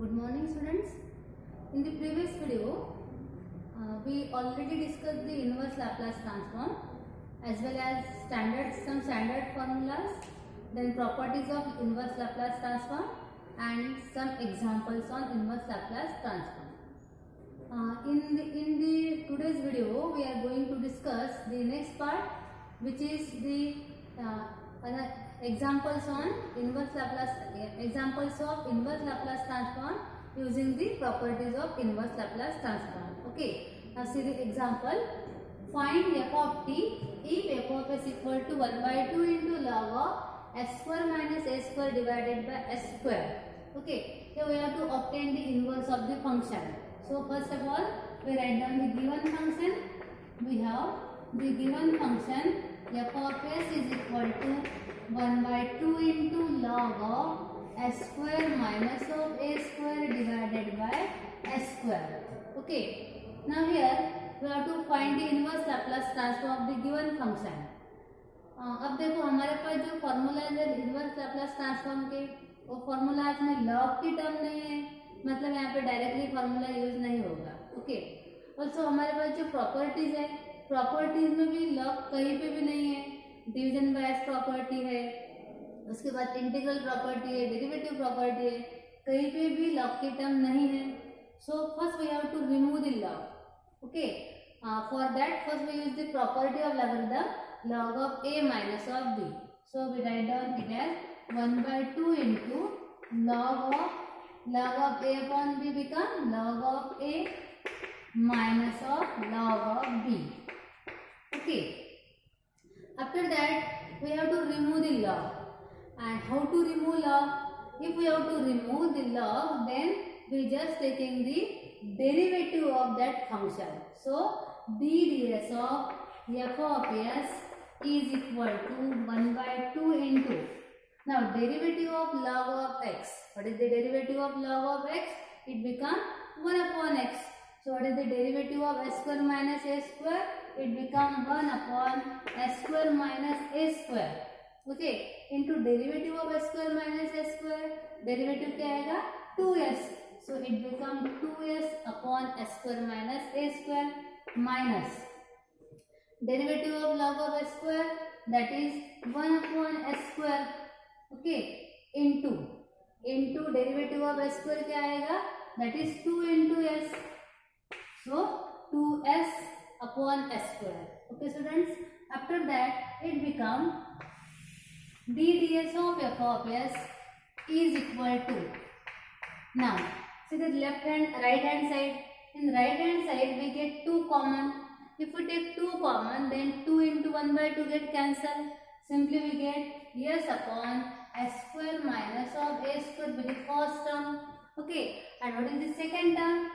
Good morning, students. In the previous video, we already discussed the inverse Laplace transform as well as some standard formulas, then properties of inverse Laplace transform and some examples on inverse Laplace transform. In the today's video, we are going to discuss the next part, which is the examples on examples of inverse Laplace transform using the properties of inverse Laplace transform. Okay, now see the example. Find f of t if f of s equal to 1 by 2 into log of s square minus a square divided by s square. Okay, here we have to obtain the inverse of the function. So first of all, we write down the given function. We have the given function f of s is equal to 1 by 2 into log of s square minus of a square divided by s square. Okay, now here we have to find the inverse Laplace transform of the given function. अब देखो हमारे पास जो formula है inverse Laplace transform के, वो formula में log की term नहीं है, मतलब यहाँ पे डायरेक्टली फॉर्मूला यूज नहीं होगा. ओके, ऑल्सो हमारे पास जो प्रॉपर्टीज है, प्रॉपर्टीज में भी लॉग कहीं पे भी नहीं है. डिवीजन बाय एस प्रॉपर्टी है, उसके बाद इंटीग्रल प्रॉपर्टी है, डेरिवेटिव प्रॉपर्टी है, कहीं पे भी लॉग की टर्म नहीं है. So first we have to remove the log. Okay, for that first we use the property of logarithm log of a minus of b. So we write down it as 1 by 2 into log of a upon b become log of a minus of log of b. Okay, after that we have to remove the log. And how to remove log? If we have to remove the log, then we just taking the derivative of that function. So d ds of f of s is equal to 1 by 2 into, now derivative of log of x. What is the derivative of log of x? It becomes 1 upon x. So what is the derivative of s square minus a square? It becomes 1 upon s square minus a square. Okay, into derivative of s square minus a square, derivative क्या आएगा? 2s. So it becomes 2s upon s square minus a square minus derivative of log of s square, that is 1 upon s square. Okay, into derivative of s square क्या आएगा? That is 2 into s. So 2s upon s square. Okay students, after that it become d ds of f of s is equal to, now see the right hand side. In right hand side we get 2 common. If we take 2 common, then 2 into 1 by 2 get cancelled. Simply we get s upon s square minus of a square with the first term. Okay, and what is the second term?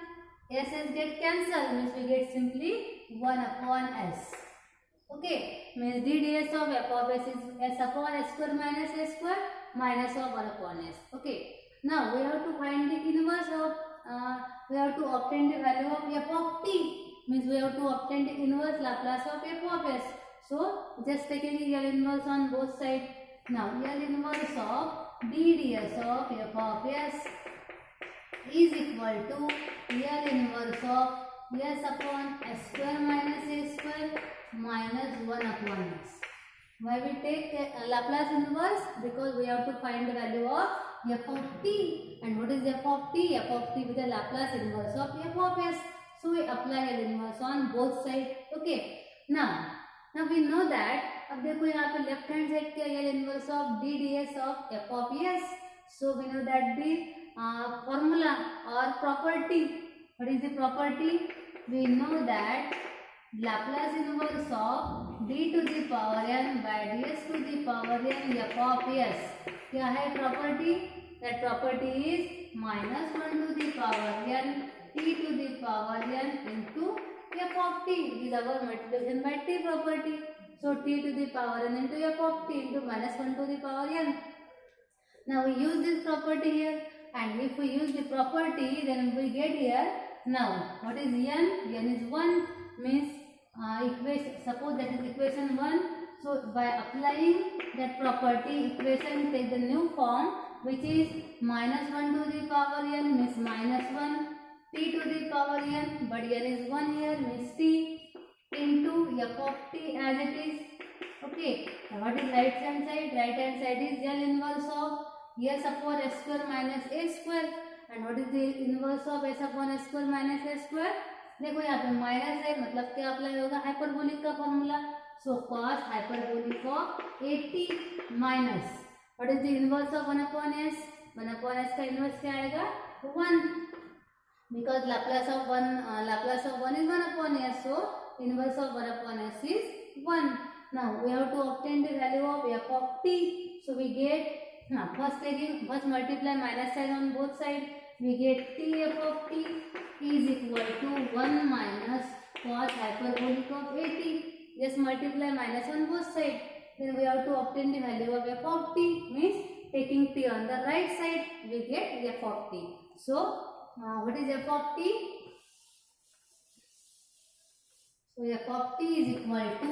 S get cancelled, means we get simply 1 upon s. Okay, means d ds of f of s is s upon s square minus a square minus of 1 upon s. Okay, now we have to find the inverse of, we have to obtain the value of f of t. Means we have to obtain the inverse Laplace of f of s. So just taking the L inverse on both sides. Now L inverse of d ds of f of s is equal to L inverse of s upon s square minus a square minus 1 upon s. Why we take Laplace inverse? Because we have to find the value of f of t. And what is f of t? F of t with the Laplace inverse of f of s. So we apply L inverse on both sides. Okay. Now we know that. अब देखो यहाँ पे left hand side क्या L inverse of d ds of f of s. So we know that the formula or property. What is the property? We know that Laplace inverse of d to the power n by ds to the power n f of s. क्या है property? That property is minus 1 to the power n t to the power n into f of t. It is our multiplication by t property. So t to the power n into f of t into minus 1 to the power n. Now we use this property here, and if we use the property, then we get here. Now what is n? N is 1, means equation. Suppose that is equation 1. So by applying that property, equation take the new form, which is minus 1 to the power n means minus 1 t to the power n, but n is 1 here means t into f of t as it is. Okay, now what is right hand side? Right hand side is L inverse of s upon s square minus a square. And what is the inverse of s upon s square minus a square? देखो यहाँ पे minus है, मतलब क्या apply होगा? Hyperbolic का formula. So cos hyperbolic of 80 minus what is the inverse of 1 upon s? 1 upon s का inverse क्या आएगा? 1, because Laplace of 1 is 1 upon s, so inverse of 1 upon s is 1. Now we have to obtain the value of f of t. So we get first multiply minus sign on both sides. We get t f of t is equal to 1 minus cos hyperbolic of 80. Just multiply minus on both sides. Then we have to obtain the value of f of t, means taking t on the right side we get f of t. So what is f of t? So f of t is equal to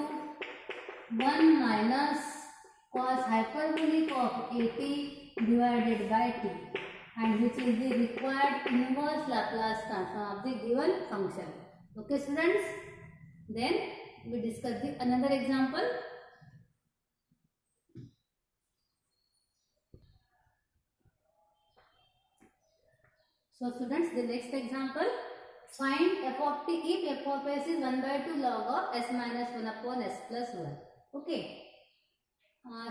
1 minus cos hyperbolic of 80 divided by t, and which is the required inverse Laplace transform of the given function. Okay students, then we discuss the another example. So students, the next example, find f of t if f of s is 1 by 2 log of s minus 1 upon s plus 1. Okay,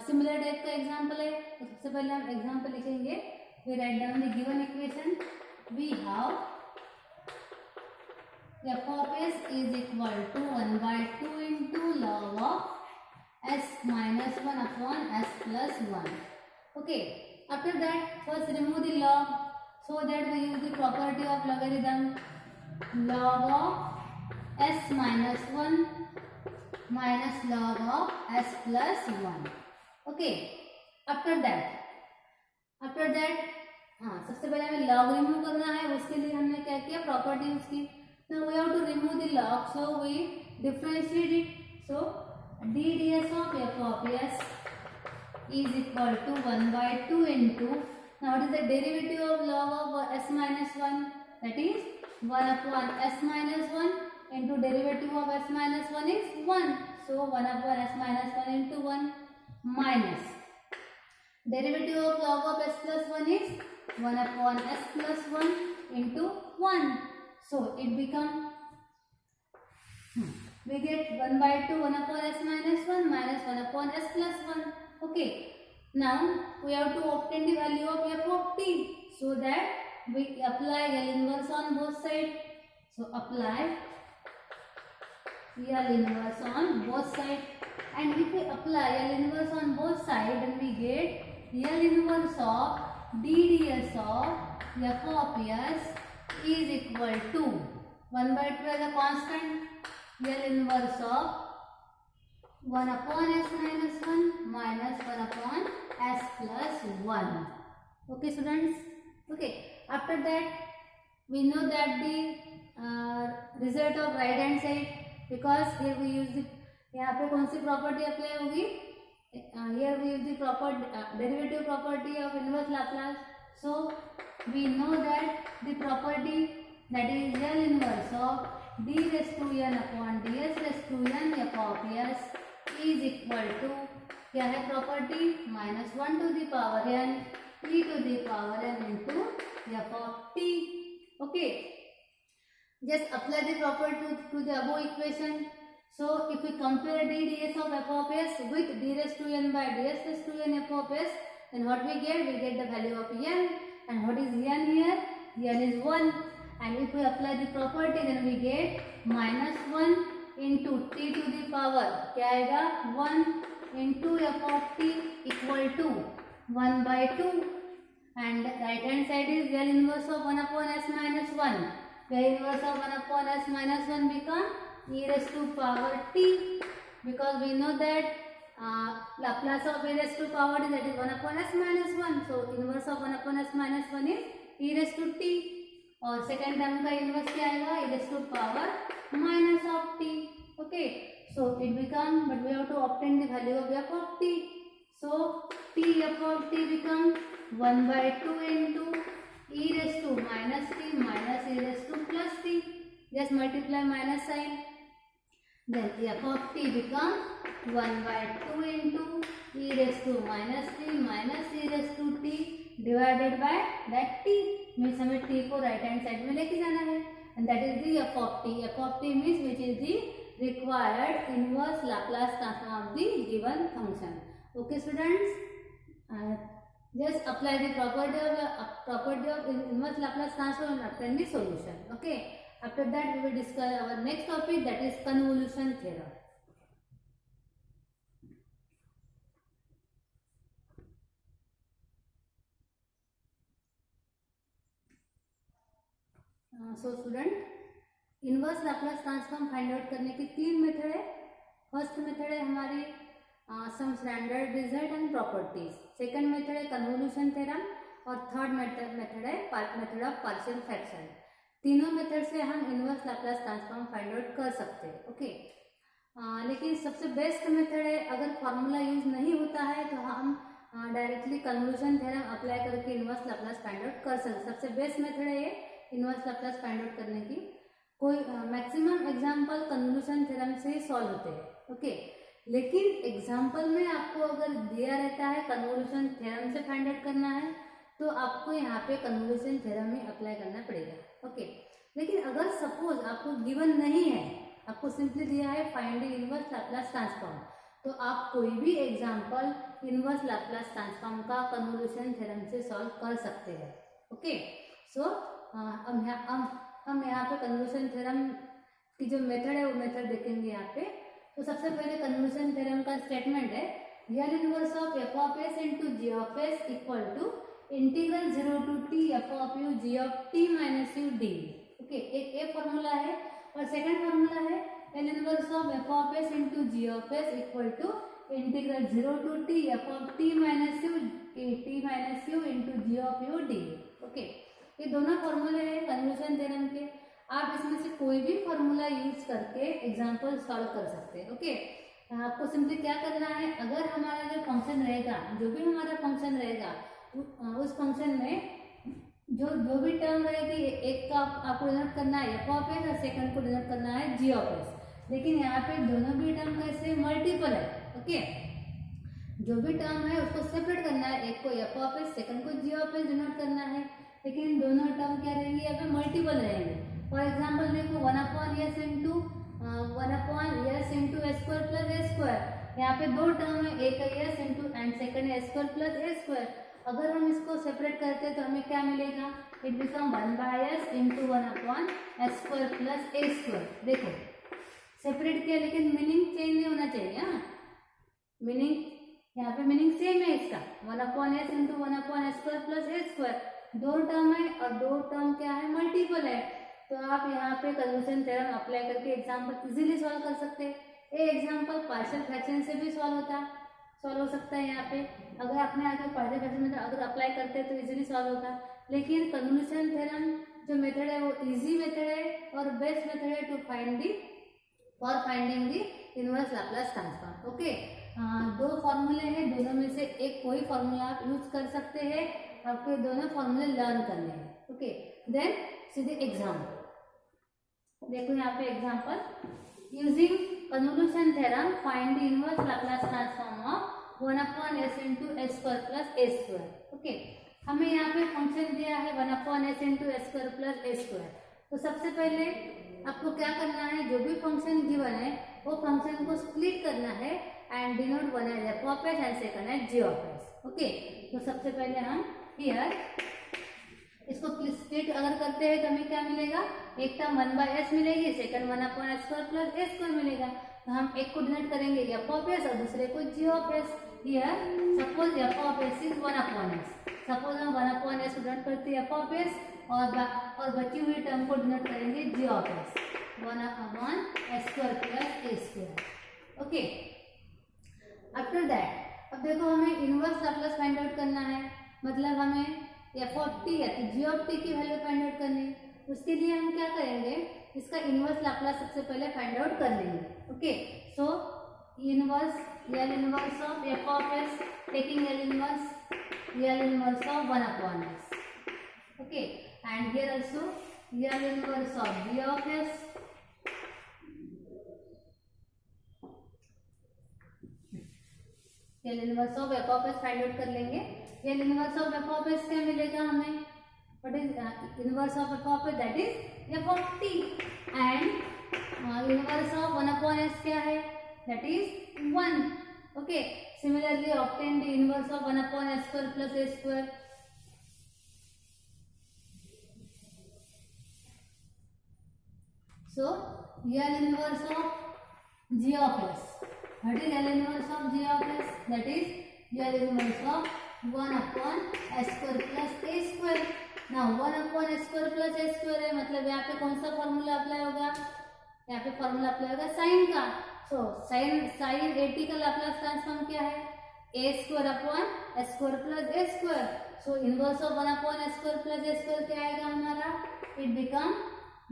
similar type का example है. तो सबसे पहले हम example लिखेंगे. We write down the given equation. We have f of s is equal to 1 by 2 into log of s minus 1 upon s plus 1. Okay, after that first remove the log, so that we use the property of logarithm. Log of s minus 1 minus log of s plus 1. Okay, after that सबसे पहले हमें log remove करना है. उसके लिए हमने क्या किया? प्रॉपर्टी यूज की. Now we have to remove the log, so we differentiate it. So d ds of f of s is equal to 1 by 2 into, now what is the derivative of log of s minus 1? That is 1 upon s minus 1 into derivative of s minus 1 is 1. So 1 upon s minus 1 into 1 minus derivative of log of s plus 1 is 1 upon s plus 1 into 1. So it become, we get 1 by 2 1 upon s minus 1 minus 1 upon s plus 1. Okay, now we have to obtain the value of f of t, so that we apply L inverse on both sides. So apply L inverse on both sides, and if we apply L inverse on both sides, then we get L inverse of d ds of f of s is equal to 1 by 2 as a constant, L inverse of 1 upon s minus 1 minus 1 upon s plus 1. Okay students. Okay, after that we know that the result of right hand side, because here we use the, यहाँ पे कौन सी property apply होगी? Here we use the derivative property of inverse Laplace. So we know that the property, that is L inverse of d raised to n upon ds raised to n f of s is equal to, क्या है property? minus 1 to the power n e to the power n into f of t. Okay, just apply the property to the above equation. So if we compare d ds of f of s with d raised to n by ds raised to n f of s, then what we get? We get the value of n. And what is n here? N is 1. And if we apply the property, then we get minus 1 into t to the power, क्या आएगा? 1 into f of t equal to 1 by 2. And right hand side is L inverse of 1 upon s minus 1. L inverse of 1 upon s minus 1 become e raised to power t, because we know that Laplace of e raised to power t, that is 1 upon s minus 1. So inverse of 1 upon s minus 1 is e raised to t. और second term का inverse क्या आएगा? e raised to power minus of t. Okay, So it become, but we have to obtain the value of f of t. So t f of t become 1 by 2 into e raised to minus t minus e raised to plus t. Just multiply minus sign. Then f of t become 1 by 2 into e raised to minus t minus e raised to t divided by that t. Means हमें t को right hand side में लेके जाना है, and that is the f of t. f of t means which is the required inverse Laplace transform of the given function. Okay students, just apply the property of inverse Laplace transform and obtain the solution. Okay. After that we will discuss our next topic, that is convolution theorem. So student, inverse Laplace transform find out करने की तीन method है. First method है हमारी some standard result and properties. Second method है convolution theorem और third method है method of partial fraction. तीनों मेथड से हम inverse Laplace transform find out कर सकते हैं. ओके. लेकिन सबसे बेस्ट मेथड है, अगर फॉर्मूला यूज नहीं होता है तो हम डायरेक्टली कन्वोल्यूशन थ्योरम अप्लाई करके इनवर्स लैप्लास फाइंड आउट कर सकते. सबसे बेस्ट मेथड है ये इनवर्स लैप्लास फाइंड आउट करने की. कोई मैक्सिमम एग्जाम्पल कन्वोल्यूशन थ्योरम से सॉल्व होते हैं. ओके. लेकिन एग्जाम्पल में आपको अगर दिया रहता है कन्वोल्यूशन थ्योरम से फाइंड आउट करना है तो आपको यहाँ पे कन्वोल्यूशन थ्योरम ही अप्लाई करना पड़ेगा. ओके. लेकिन अगर सपोज आपको गिवन नहीं है, आपको सिंपली दिया है find the inverse Laplace transform, तो आप कोई भी एग्जाम्पल इनवर्स लैप्लास ट्रांसफॉर्म का कन्वोल्यूशन थ्योरम से सॉल्व कर सकते हैं. ओके. सो हम यहाँ पे कन्वोल्यूशन थ्योरम की जो मेथड है वो मेथड देखेंगे यहाँ पे. तो सबसे पहले कन्वोल्यूशन थ्योरम का स्टेटमेंट है real inverse of F of S into G of S equal to integral 0 to T F of U G of T minus U D. Okay. एक ए फॉर्मूला है और सेकंड फॉर्मूला है L inverse of F of S into G of S equal to integral 0 to T F of T minus U into G of U D. Okay. ये दोनों फॉर्मूले हैं convolution theorem के. आप इसमें से कोई भी फॉर्मूला यूज करके एग्जाम्पल सॉल्व कर सकते हैं. ओके. आपको सिंपली क्या करना है, अगर हमारा जो फंक्शन रहेगा, जो भी हमारा फंक्शन रहेगा, उस फंक्शन में जो भी टर्म रहेगी, एक का आपको डिनोट करना है एफ ऑफ एस और सेकंड को डिनोट करना है जी ऑफ एस. लेकिन यहाँ पे दोनों भी टर्म कैसे मल्टीपल है. ओके. जो भी टर्म है उसको सेपरेट करना है, एक को एफ ऑफ एस सेकंड को जी ऑफ एस डिनोट करना है. लेकिन दोनों टर्म क्या रहेंगे, यहाँ पे मल्टीपल रहेंगे. फॉर एग्जाम्पल देखो 1/s into S square plus ए स्क्वायर. यहाँ पे दो टर्म है, एक है एस इंटू एंड सेकंड है स्क्वायर प्लस ए स्क्वायर. अगर हम इसको सेपरेट करते हैं तो हमें क्या मिलेगा, it become 1/s into 1/s square plus A square. देखो सेपरेट किया लेकिन मीनिंग चेंज नहीं होना चाहिए. हाँ, मीनिंग यहाँ पे मीनिंग सेम है इसका, 1/s into 1/s square plus ए स्क्वायर. दो टर्म है और दो टर्म क्या है, मल्टीपल है. तो आप यहाँ पे कन्वोल्यूशन थ्योरम अप्लाई करके एग्जाम्पल इजीली सॉल्व कर सकते हैं. ये एग्जाम्पल पार्शियल फ्रैक्शन से भी सॉल्व हो सकता है. यहाँ पे अगर आपने आगे पार्शियल फ्रैक्शन में अगर अप्लाई करते हैं तो इजीली सॉल्व होगा. लेकिन कन्वोल्यूशन थ्योरम जो मेथड है वो इजी मेथड है और बेस्ट मेथड है to finding the inverse Laplace transform. Okay. दो फॉर्मूले हैं, दोनों में से एक कोई फॉर्मूला आप यूज कर सकते हैं. आपके दोनों फॉर्मूले लर्न करने हैं. ओके. देन सीधे एग्जाम्पल देखो. यहाँ पे example using convolution theorem find the inverse Laplace transform of 1/s into S square plus A square. Okay. हमें यहाँ पे फंक्शन दिया है 1/s into S square plus ए स्क्वायर. तो सबसे पहले आपको क्या करना है, जो भी फंक्शन गिवन है वो फंक्शन को स्प्लिट करना है and denote one as F of S and second as G of S. Okay. तो सबसे पहले हम हियर इसको स्प्लिट अगर करते हैं तो हमें क्या मिलेगा, एक टर्म 1/s मिलेगी, सेकंड 1/s स्क्वायर प्लस ए स्क्वायर मिलेगा. तो हम एक को डिनोट करेंगे एफ ऑफ एस और दूसरे को g of s. Here suppose f of s is 1/s. Suppose हम 1/s को डिनोट करते हैं एफ ऑफ एस और बची हुई टर्म को डिनोट करेंगे g of s, 1/s square plus A square. Okay. After that अब देखो हमें इनवर्स लैप्लास फाइंड आउट करना है, मतलब हमें एफ ऑफ टी है तो जी ऑफ टी की वैल्यू फाइंड आउट करनी है. उसके लिए हम क्या करेंगे, इसका इनवर्स लाप्लास सबसे पहले फाइंड आउट कर लेंगे. Okay, so inverse L inverse of f of s, taking L inverse of 1 upon s. Okay, and here also L inverse of g of s, L inverse of f of s find out कर लेंगे. L inverse of f of s क्या मिलेगा हमें? What is inverse of f of s? That is f of t. And inverse of 1 upon s क्या है? That is 1. Okay, similarly obtain the inverse of 1 upon s square plus a square. So L inverse of g of s. What is L inverse of g of s? That is L inverse of 1 upon s square plus a square. Now 1 upon s square plus a square है, मतलब यहाँ पे कौन सा formula apply होगा? यहाँ पे formula apply होगा साइन का. सो साइन at का लाप्लास ट्रांसफॉर्म क्या है? a square upon s square plus a square. So inverse of 1 upon s square plus a square क्या आएगा हमारा? It become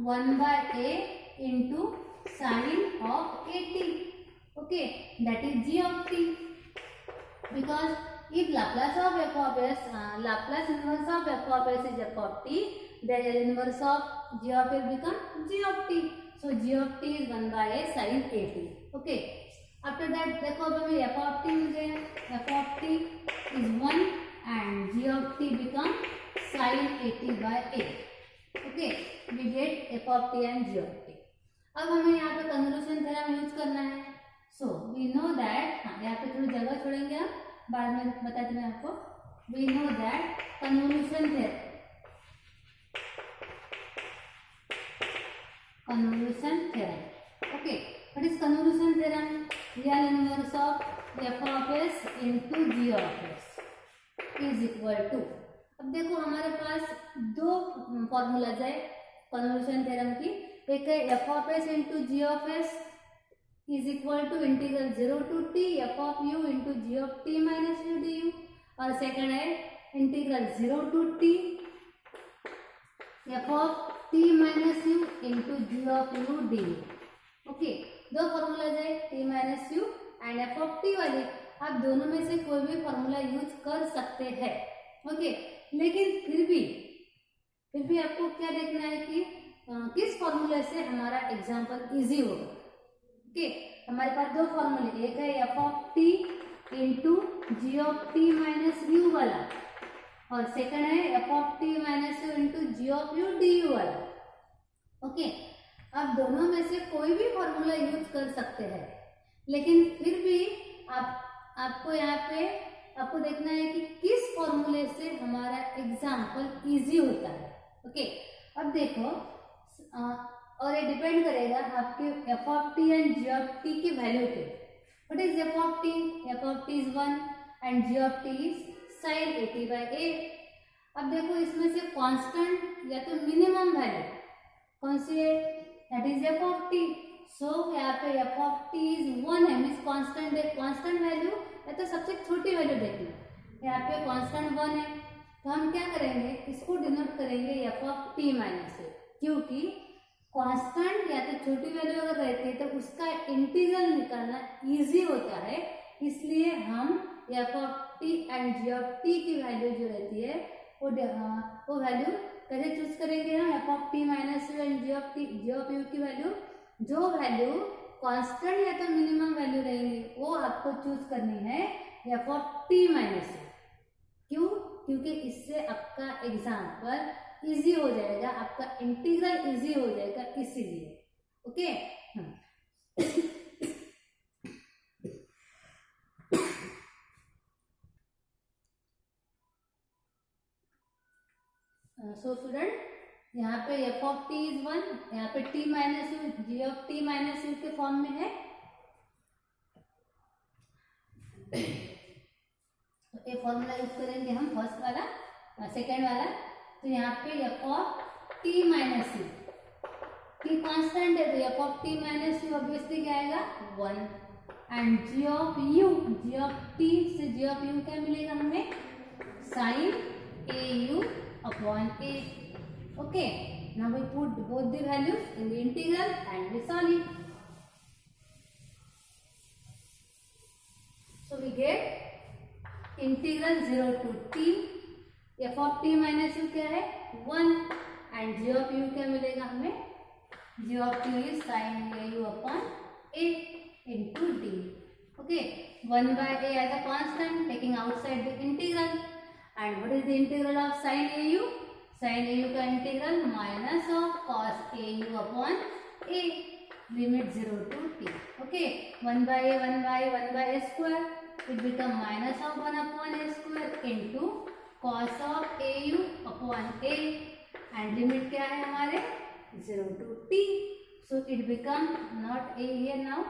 1 by a into sin of at. Okay, that is g of t. Because if Laplace of f of s, Laplace inverse of f of s is f of t, then L inverse of g of s become g of t. So g of t is 1 by a sin at. Okay. After that देखो अब हमें f of t मिल गया. f of t is 1 and g of t become sin at by a. Okay, we get f of t and g of t. अब हमें यहाँ पे convolution theorem use करना है. सो वी नो दैट, हाँ यहाँ पे थोड़ी जगह छोड़ेंगे आप, बाद में बताती मैं आपको. We know that convolution theorem, okay. What is convolution theorem? L inverse of f of s into g of s is equal to. अब देखो हमारे पास दो फॉर्मूलाज है कन्वोल्यूशन थ्योरम की. एक है f of s into g of s is equal to integral 0 to t f of u into g of t minus u du, और second है integral 0 to t f of t minus u into g of u du. Okay, दो formulas है t minus u and f of t वाले. आप दोनों में से कोई भी फॉर्मूला यूज कर सकते हैं. ओके, लेकिन फिर भी आपको क्या देखना है कि किस फॉर्मूले से हमारा एग्जाम्पल इजी होगा. ओके, हमारे पास दो फॉर्मूले, एक है F of T into G of T minus U वाला, और सेकंड है F of T minus U into G of U D U वाला. ओके, आप दोनों में से कोई भी फॉर्मूला यूज कर सकते हैं, लेकिन फिर भी आपको यहाँ पे आपको देखना है कि किस फॉर्मूले से हमारा एग्जाम्पल इजी होता है. ओके, अब देखो और ये डिपेंड करेगा आपके F of T and G of T की वैल्यू पे. What is F of T? F of T is 1 and G of T is sine at by a. अब देखो इसमें से कांस्टेंट या तो मिनिमम वैल्यू कौन सी है? That is F of t. So यहाँ पे एफ ऑफ टी इज 1 है, मीन्स कांस्टेंट है. कांस्टेंट वैल्यू या तो सबसे छोटी वैल्यू देखना. यहाँ पे कांस्टेंट 1 है, तो हम क्या करेंगे, इसको डिनोट करेंगे एफ ऑफ टी माइनस ए, क्योंकि कांस्टेंट या तो छोटी वैल्यू अगर रहती है तो उसका इंटीग्रल निकालना इजी होता है. इसलिए हम F of T and G of T की वैल्यू जो रहती है वो वैल्यू कैसे चूज करेंगे हम? F of T minus U and G of U की वैल्यू, जो वैल्यू कांस्टेंट या तो मिनिमम वैल्यू रहेंगी वो आपको चूज करनी है F of T minus you. क्यों? क्योंकि इससे आपका एग्जाम्पल इजी हो जाएगा, आपका इंटीग्रल इजी हो जाएगा इसीलिए. ओके, सो स्टूडेंट, यहाँ पे एफ ऑफ टी इज 1, यहाँ पे T minus U G of T minus U के फॉर्म में है. तो ये फॉर्मूला यूज करेंगे हम फर्स्ट वाला, सेकेंड वाला. तो यहाँ पे F of T minus U, T constant है तो F of T minus U obviously क्या आएगा? 1. And G of U, G of T से जी ऑफ यू क्या मिलेगा हमें? Sine A U upon A. Okay, now we put both the values in the integral and we solve it. So we get integral 0 to t f of t minus u क्या है 1 and g of u क्या मिलेगा हमें g of t is sin a u upon a into d. Okay, 1 by a as a constant taking outside the integral. And what is the integral of sin a u? Sin a u का integral minus of cos a u upon a, limit 0 to t. Okay, 1 by a square, it become minus of 1 upon a square into cos of a u upon a, and limit क्या है हमारे 0 to t. So it become not a here now,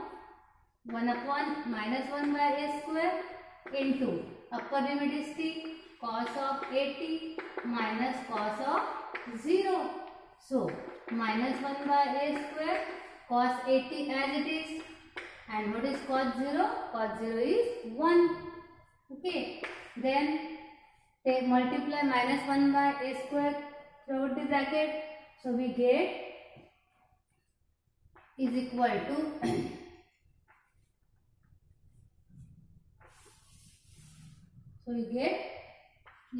1 upon minus 1 by a square into upper limit is t, cos of 80 minus cos of 0. So minus 1 by a square cos 80 as it is, and what is cos 0? Cos 0 is 1. Okay, then take multiply minus 1 by a square throughout the bracket, so we get is equal to so we get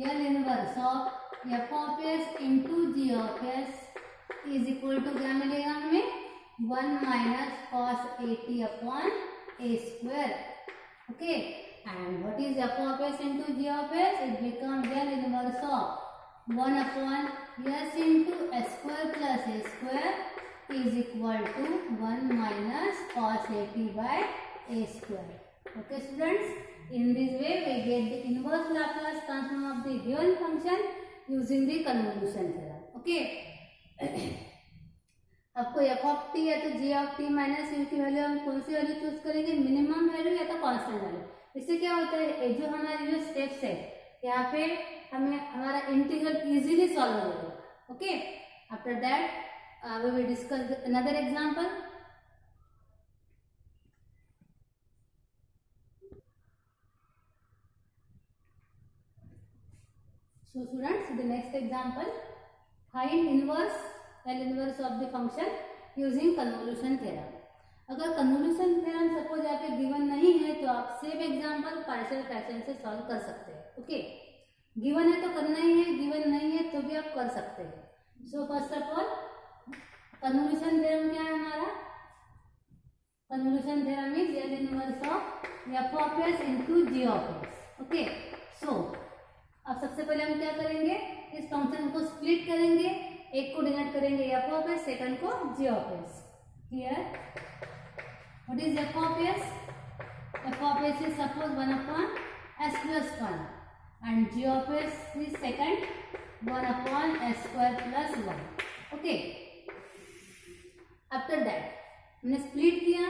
L inverse of f of s into g of s is equal to क्या मिलेगा हमें 1 minus cos 80 upon a square. Okay, and what is f of s into g of s? It becomes L inverse of 1 upon s into s square plus a square is equal to 1 minus cos 80 by a square. Okay students, in this way we get the inverse Laplace transform of the given function using the convolution theorem. Okay, आपको f of t या तो g of t minus u की value हम कौन सी value choose करेंगे, minimum value या तो constant value. इससे क्या होता है, जो हमारे जो स्टेप्स है यहाँ पे हमें हमारा इंटीग्रल इजीली सॉल्व हो जाएगा. Okay, after that we will discuss another example. So students, the next example, find inverse L inverse of the function using convolution theorem. अगर convolution theorem सपोज यहाँ पे गिवन नहीं है तो आप सेम एग्जाम्पल पार्शियल फ्रैक्शन से solve कर सकते हैं. ओके, गिवन है तो करना ही है, गिवन नहीं है तो भी आप कर सकते हैं. So first of all convolution theorem क्या है हमारा, convolution theorem is L inverse of f of s into g of s. Okay, so अब सबसे पहले हम क्या करेंगे, इस फंक्शन को स्प्लिट करेंगे, एक को डिनोट करेंगे f of s, सेकंड को g of s. Here what is f of s? f of s is suppose 1 upon s plus 1 and g of s is second 1 upon s square plus 1. Okay, after that हमने split किया,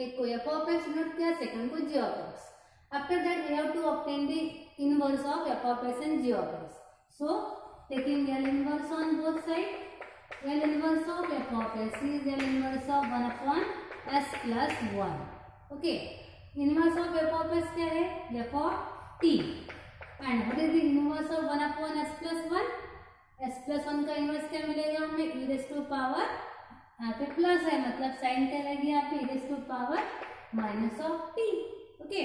एक को f of s denote किया, second को g of s. After that we have to obtain the inverse of f of s and g of s. So taking L inverse on both sides, L inverse of f of s is L inverse of 1 upon s plus 1. Okay, inverse of f of s क्या है, f of t. And what is the inverse of 1 upon s plus 1? s plus 1 का inverse क्या मिलेगा हमें, e raised to power, यहाँ पे plus है मतलब साइन क्या रहेगी यहाँ पे, e raised to power minus of t. Okay,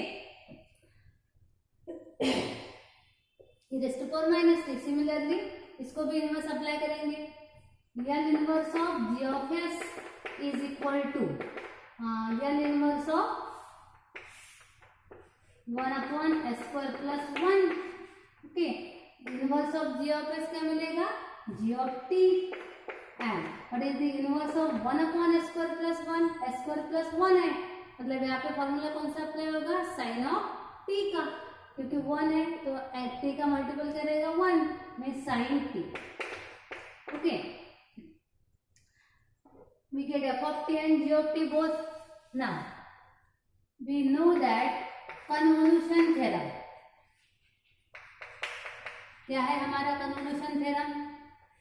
e raised to power minus t. Similarly इसको भी इनवर्स अप्लाई करेंगे. L inverse of g of s is equal to L inverse of 1 upon s square plus 1. Okay, inverse of g of s क्या मिलेगा, g of t. And what is the inverse of 1 upon s square plus 1? s square plus 1 है, मतलब यहाँ पे formula कौन सा apply होगा, sign of t का, क्योंकि 1 है तो t का मल्टीपल करेगा 1 में sine t. Okay, we get f of t and g of t both. Now we know that convolution theorem क्या है हमारा convolution theorem,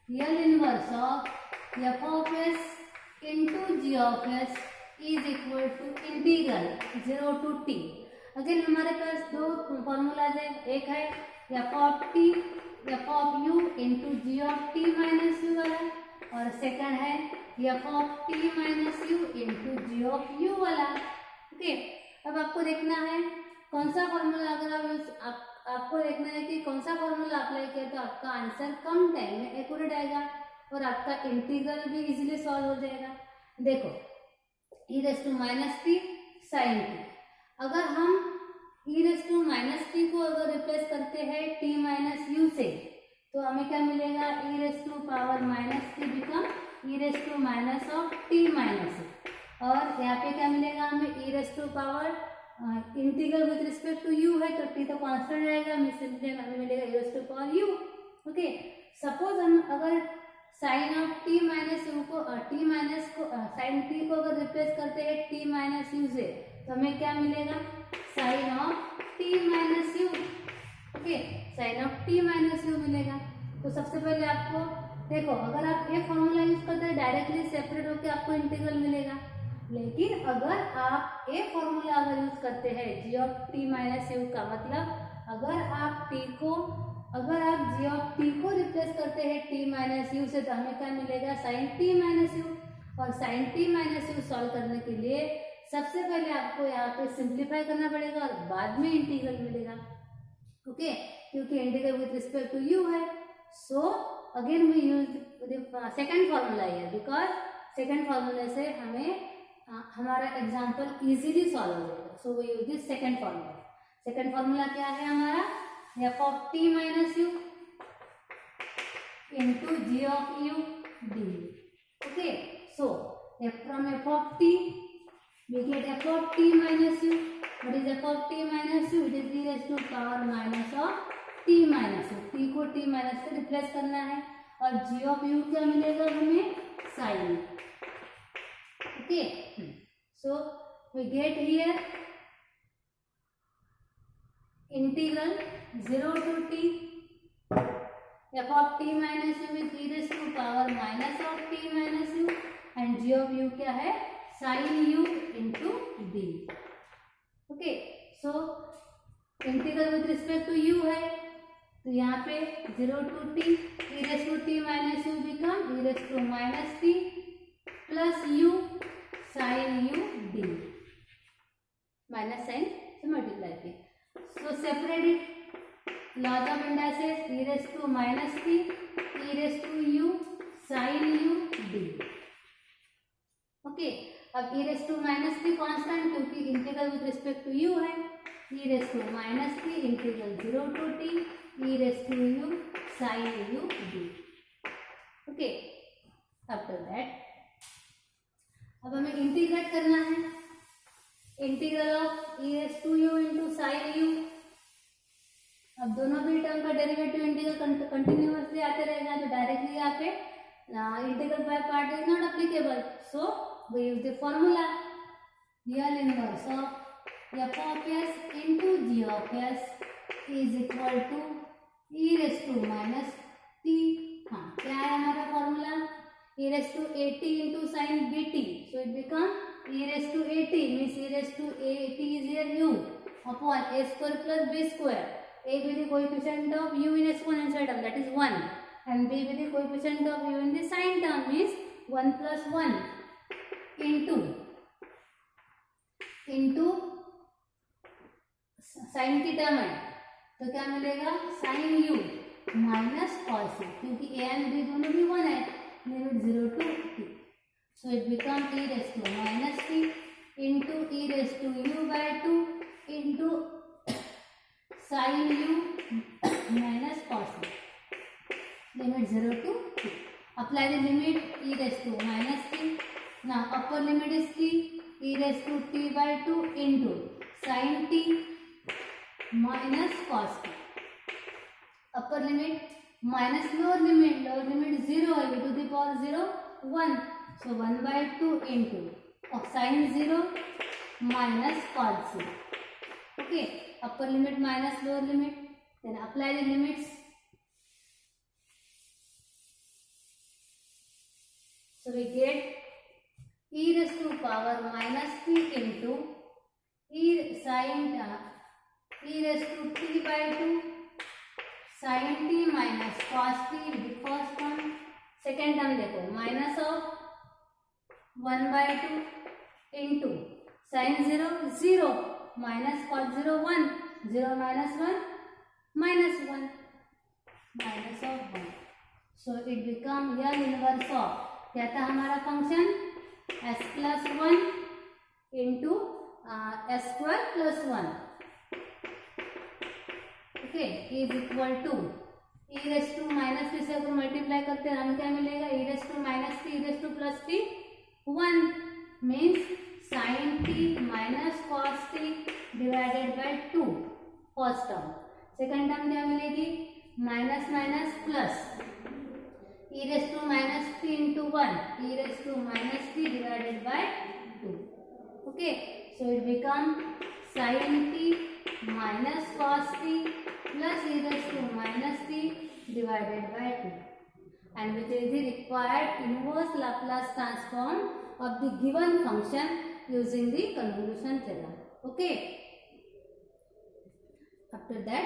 L inverse of f of s into g of s is equal to integral 0 to t. Again हमारे पास दो formulas है, एक है f of t, f of u into g of t minus u वाला, और second है F of T minus U into G of U वाला। Okay, अब आपको देखना है कौन सा फॉर्मूला, अगर आपको देखना है कि कौन सा फॉर्मूला अप्लाई किया तो आपका आंसर कम टाइम में एक्यूरेट आएगा और आपका इंटीग्रल भी इजीली सॉल्व हो जाएगा। देखो e raise to minus T sine T, अगर हम e raise to minus T को अगर रिप्लेस करते हैं t माइनस यू से तो हमें क्या मिलेगा, e raise to power minus T become e raise to minus of t minus U, और यहाँ पे क्या मिलेगा हमें e raise to power integral with respect to u है तो t तो कांस्टेंट रहेगा, हमें मिलेगा e raise to power u। Okay, suppose हम अगर sine of t minus U को साइन t को अगर रिप्लेस करते हैं t माइनस यू से तो हमें क्या मिलेगा, sine of t minus U. Okay, sine of t minus U मिलेगा। तो सबसे पहले आपको देखो, अगर आप ये फॉर्मूला यूज करते हैं डायरेक्टली सेपरेट होकर आपको इंटीग्रल मिलेगा, लेकिन अगर आप ये फॉर्मूला अगर यूज करते हैं g of t minus you का मतलब अगर आप g ऑफ t को रिप्लेस करते हैं t माइनस यू से तो हमें क्या मिलेगा, साइन t माइनस यू। और sine t minus U solve करने के लिए सबसे पहले आपको यहाँ पे सिंप्लीफाई करना पड़ेगा और बाद में इंटीग्रल मिलेगा। ओके, क्योंकि integral with respect to u है, so again we use second formula here because second फॉर्मूले से हमें हमारा एग्जाम्पल इजीली सॉल्व हो जाएगा। So we use this second formula. Second formula क्या है हमारा, F of T minus U into G of U D. Okay, so from F of T we get f of t minus u. What is f of t minus u? It is e raised to power minus of t minus u. t को t minus से replace करना है और g of u क्या मिलेगा हमें, sin। Okay, so we get here integral 0 to t f of t minus u with e raised to power minus of t minus u and g of u क्या है, sin u into d। Okay, so integral with respect to u है तो यहाँ पे 0 to t e raise to t minus u become e raise to minus t plus u sin u d, minus sine से multiply किया। So separate it, laws of indices e raise to minus t e raise to u sin u d। Okay, अब e raise to minus t constant क्योंकि integral with respect to u है, e raise to minus T integral 0 to t e raise to u sin u d। Okay, after that अब हमें integrate करना है, integral of e raise to u into sine u। अब दोनों भी term का derivative integral continuously आते रहेगा तो डायरेक्टली यहाँ पे integral by part is not applicable, so we use the formula L inverse of f of s into g of s is equal to e raised to minus t। हाँ, क्या है हमारा formula, e raised to at into sin bt, so it become e raised to at means e raised to at is here u upon a square plus b square, a with the coefficient of u in exponential term that is 1 and b with the coefficient of u in the sin term means 1 plus 1 into sine की term है तो क्या मिलेगा, sine U minus cos U, क्योंकि A and B दोनों भी 1 है, limit 0 to t, so it become e raise to minus t into e raise to u by 2 into sine U minus cos U, limit 0 to t। Apply the limit e raise to minus t। Now upper limit is t e raised to t by 2 into sin t minus cos t। Upper limit minus lower limit 0 है, e to the power 0 1, so 1 by 2 into sin 0 minus cos 0। Okay, upper limit minus lower limit, then apply the limits, so we get e raised to power minus t into e raised to t by 2 sin t minus cos t with the first one, second term देखो, minus of 1/2 into sine 0 0 minus cos 0 1 0 minus 1 -1 minus of 1. So it become L inverse of क्या था हमारा function s+1 into s²+1. Okay, is equal to e⁻t से अगर multiply करते हैं हमें क्या मिलेगा, e⁻t e⁻+t 1 means sin t minus cos t divided by 2 first term. Second term क्या मिलेगी, minus minus plus e⁻t into 1 e⁻t divided by 2. Okay, so it become sin t minus cos t plus e⁻t divided by 2, and which is the required inverse Laplace transform of the given function using the convolution theorem. Okay, after that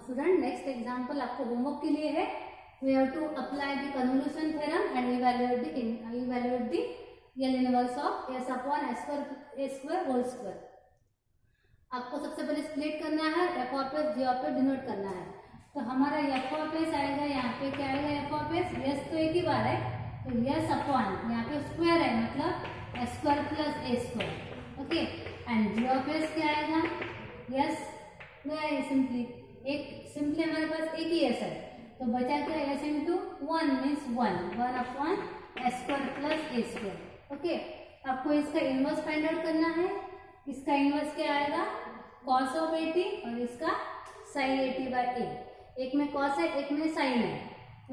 student next example आपको homework के लिए है. We have to apply the convolution theorem and evaluate the L inverse of s upon a square whole square. आपको सबसे पहले split करना है, f of s g of s denote करना है. तो हमारा f ऑफ s आएगा, यहाँ पे क्या आएगा f ऑफ s, s तो एक ही बार है तो s अपॉन यहाँ पे स्क्वायर है मतलब s² + a². Okay, and g of s क्या आएगा, s सिंपली हमारे पास एक ही s है तो बचा क्या s into 1 means 1 upon s² + a². Okay, आपको इसका इनवर्स फाइंड आउट करना है. इसका इनवर्स क्या आएगा, cos ऑफ 80 और इसका sin 80/a. एक में cos है एक में sin है.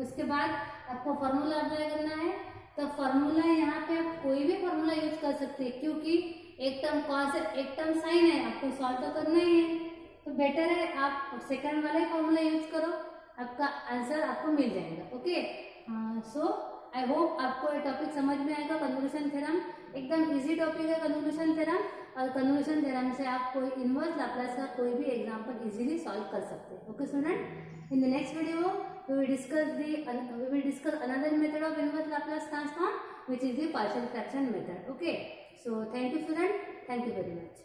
उसके बाद आपको फार्मूला अप्लाई करना है. तो फार्मूला यहाँ पे आप कोई भी फार्मूला यूज कर सकते हैं क्योंकि एक टर्म cos है एक टर्म sin है, आपको सॉल्व तो करना ही है. तो बेटर है आप सेकंड वाला ही फार्मूला यूज करो, आपका आंसर आपको मिल जाएगा. ओके, सो आई होप आपको ये टॉपिक समझ में आएगा. कन्वोल्यूशन थ्योरम एकदम इजी टॉपिक है कन्वोल्यूशन थ्योरम, और कन्वोल्यूशन थ्योरम से आप कोई इनवर्स लैप्लास का कोई भी एग्जांपल इजीली सॉल्व कर सकते हैं. Okay student, in the next video we will discuss another method of inverse Laplace transform which is the partial fraction method. Okay, so thank you student, thank you very much.